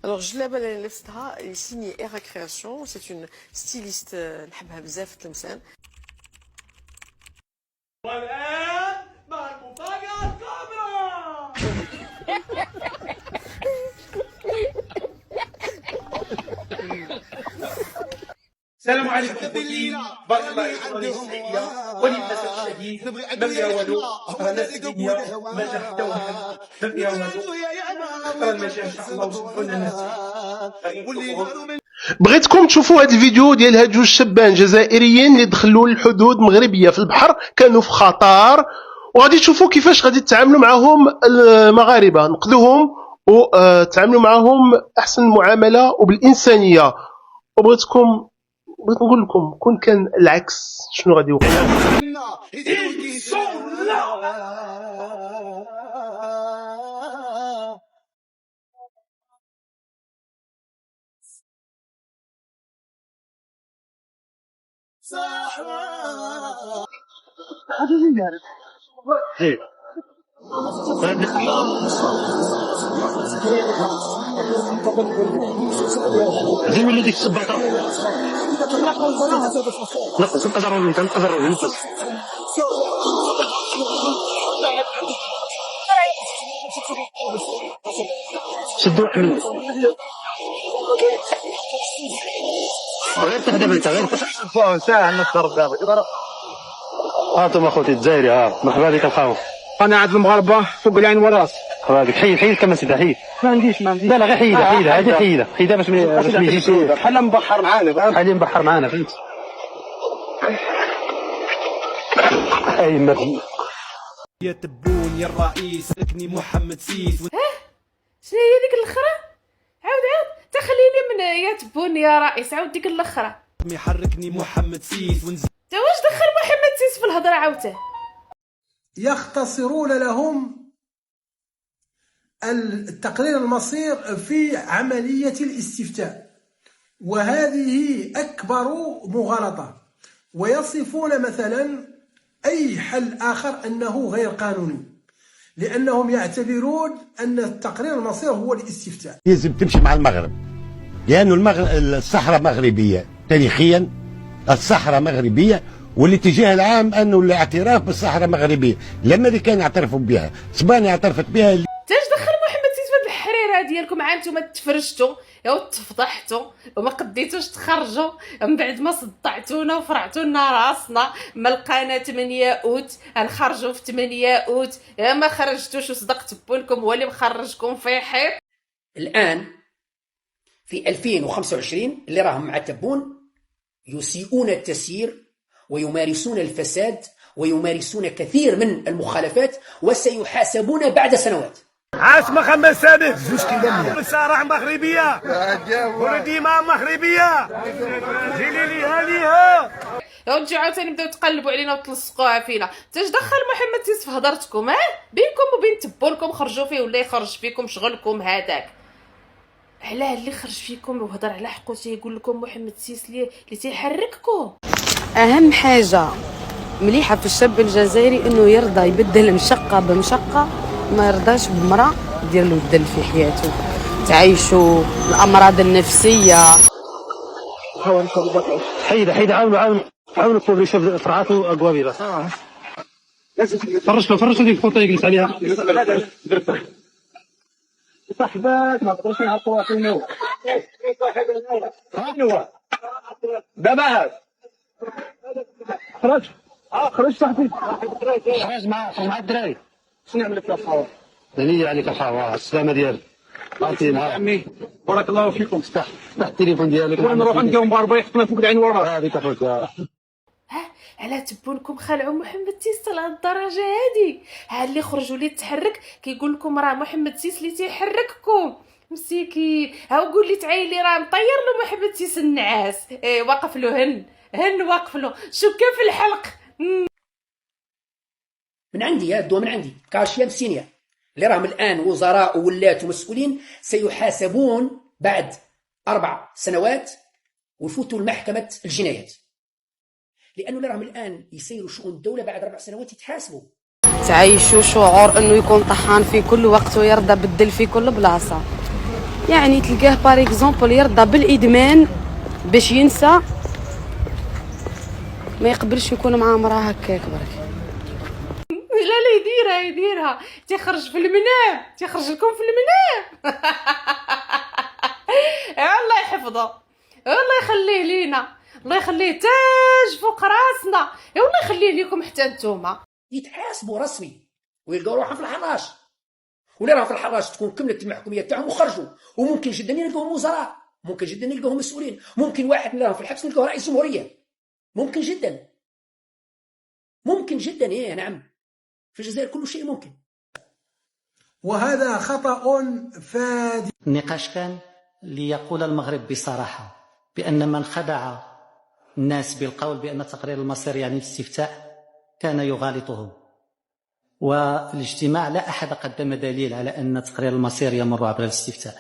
Alors الجلابه اللي لبستها سيني ايرا كرياسيون، سي اون ستيليست نحبها بزاف في التلمسان. والآن مع المفاجأة الكبرى. السلام عليكم اخوتي، بارك الله فيكم الصحية وللأسف الشديد لم يولوا هذا الدنيا ما تحتوها، لم يولوا خطر المجال إن شاء الله وسبحان نفسي. بغيتكم تشوفوا هذا الفيديو ديال هاد جوج شبان جزائريين اللي دخلوا للحدود المغربيه في البحر، كانوا في خطر، وغادي تشوفوا كيفاش غادي تتعاملوا معهم المغاربه، نقذوهم وتعاملوا معهم احسن المعامله وبالانسانيه. وبغيت نقول لكم كون كان العكس شنو غادي يوقع. زي ولي ديك السباطه نقص القدر شدوا حمل غير تهدم انت غير ساعه نضرب دابا. هانتوما اخوتي الجزائري، مرحبا بك الخاوه. قناعة المغاربة فوق العين والراس. مرحبا بك. حيد كما سيدي، حيد. ما عنديش لا غير حيدها باش ما يجيش بحال مبحر معانا، بحال مبحر معانا، فهمت. اي ما يا تبون يا الرئيس لكني محمد سيس. شنو هي ديك الاخرى؟ عاود تخليني من يا تبون يا رئيس، عاود ديك الاخرى. يحركني محمد سيس تا واش دخل محمد سيس في الهضره عاوته؟ يختصرون لهم التقرير المصير في عملية الاستفتاء، وهذه أكبر مغالطة. ويصفون مثلا أي حل آخر أنه غير قانوني، لأنهم يعتبرون أن التقرير المصير هو الاستفتاء. لازم تمشي مع المغرب، لأنه الصحراء مغربية تاريخيا، الصحراء مغربية، والاتجاه العام أنه الاعتراف بالصحراء مغربية. لما اللي كان يعترفوا بها اسبانيا اعترفت بها. تاش دخل محمد سيس في الحريره ديالكم؟ عاد نتوما تفرجتوا يا تفضحتوا وما قديتوش تخرجوا من بعد ما صدعتونا وفرعتوا لنا راسنا. ما لقانا 8 اوت غنخرجوا في 8 اوت، يا ما خرجتوش وصدقت بونكم هو اللي مخرجكم في حيط. الان في 2025 اللي راهم مع تبون يسيئون التسيير ويمارسون الفساد ويمارسون كثير من المخالفات وسيحاسبون بعد سنوات. عاصمة خمس سادس مسارح مغربية وديما مغربية جيلي هاليها. رجعوا عاوتاني بداو تقلبوا علينا وتلصقوها فينا. تاش دخل محمد سيس في هضرتكم؟ بينكم وبين تبونكم خرجوا فيه ولا يخرج فيكم شغلكم هذاك. علاه اللي خرج فيكم وهضر على حقه تيقول لكم محمد سيس اللي تيحرككم. اهم حاجه مليحه في الشاب الجزائري انه يرضى يبدل مشقه بمشقه، ما يرضاش بمراه دير له الدل في حياته، تعيشوا الامراض النفسيه. حيد عاونوا الطول يشوف فرعاته اقوى بس. فرش له ديك الفوطه يجلس عليها. صاحبات ما تقدرش نعرفوها في النور. شنو دابا هاد خرج صاحبي، خرج مع الدراري. شنو نعمل لك الخاوه؟ دليل عليك الخاوه، السلامه ديالك. عرفتي عمي بارك الله فيكم. افتح التليفون ديالك ونروح نلقاو مغاربه يحطنا فوق العين والراس. هذيك اخويا. على تبونكم خلعوا محمد سيس لهالدرجه هادي؟ ها اللي خرجوا لي تحرك كيقول لكم راه محمد سيس اللي تيحرككم مسكين. ها قول لي تعاين لي راه مطير له محمد سيس النعاس. واقف له هن واقف له شكا في الحلق. من عندي الدواء من عندي كاشيام سينيا اللي راهم الان وزراء وولات ومسؤولين سيحاسبون بعد 4 سنوات ويفوتوا لمحكمه الجنايات، لانه اللي راهم الان يسيروا شؤون الدوله بعد 4 سنوات يتحاسبوا. تعيشوا شعور انه يكون طحان في كل وقت ويرضى بالدل في كل بلاصه. يعني تلقاه بار اكزومبل يرضى بالادمان باش ينسى، ما يقبلش يكون مع مراه هكاك برك. لا يديرها تيخرج في المنام، تيخرج لكم في المنام. الله يحفظه، الله يخليه لينا، الله يخليه تاج فوق راسنا، والله يخليه لكم حتى نتوما. يتحاسبوا رسمي ويلقاو روحهم في الحراش، واللي راهم في الحراش تكون كملت المحكوميه تاعهم وخرجوا. وممكن جدا يلقاوهم وزراء، ممكن جدا يلقاوهم مسؤولين، ممكن واحد من راهم في الحبس نلقاوه رئيس جمهوريه، ممكن جدا، ممكن جدا. ايه نعم، في الجزائر كل شيء ممكن. وهذا خطأ فادح. النقاش كان ليقول المغرب بصراحة بأن من خدع الناس بالقول بأن تقرير المصير يعني الاستفتاء كان يغالطهم، والاجتماع لا أحد قدم دليل على أن تقرير المصير يمر عبر الاستفتاء.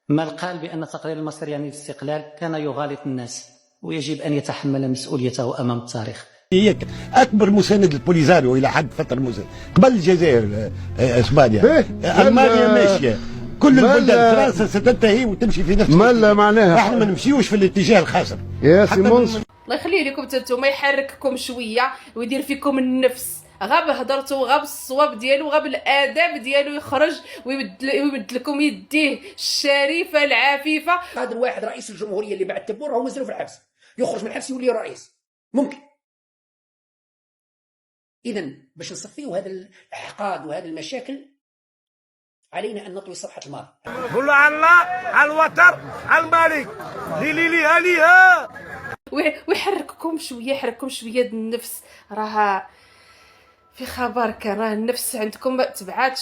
من قال بأن تقرير المصير يعني الاستقلال كان يغالط الناس، ويجب أن يتحمل مسؤوليته أمام التاريخ. هي اكبر مساند للبوليزاريو الى حد فتره مساند قبل الجزائر. اسبانيا المانيا ماشيه، كل البلدان فرنسا ستنتهي وتمشي في نفس مالا معناها احنا ما نمشيوش في الاتجاه الخاسر يا سيمونس. الله يخليه لكم انتم، ما يحرككم شويه ويدير فيكم النفس، غاب هضرته غاب الصواب ديالو غاب الاداب ديالو، يخرج ويمد لكم يديه الشريفه العفيفه. هذا الواحد رئيس الجمهوريه اللي بعد تبور راهو مازالو في الحبس، يخرج من الحبس يولي رئيس، ممكن. إذا باش نصفيو هذا الإحقاد وهذه المشاكل علينا أن نطوي صفحة الماضي. قولوا على الله، على الوتر، على الملك، ليها ويحرككم شويه، يحرككم شويه النفس، راه في خبر كان، راه النفس عندكم تبعات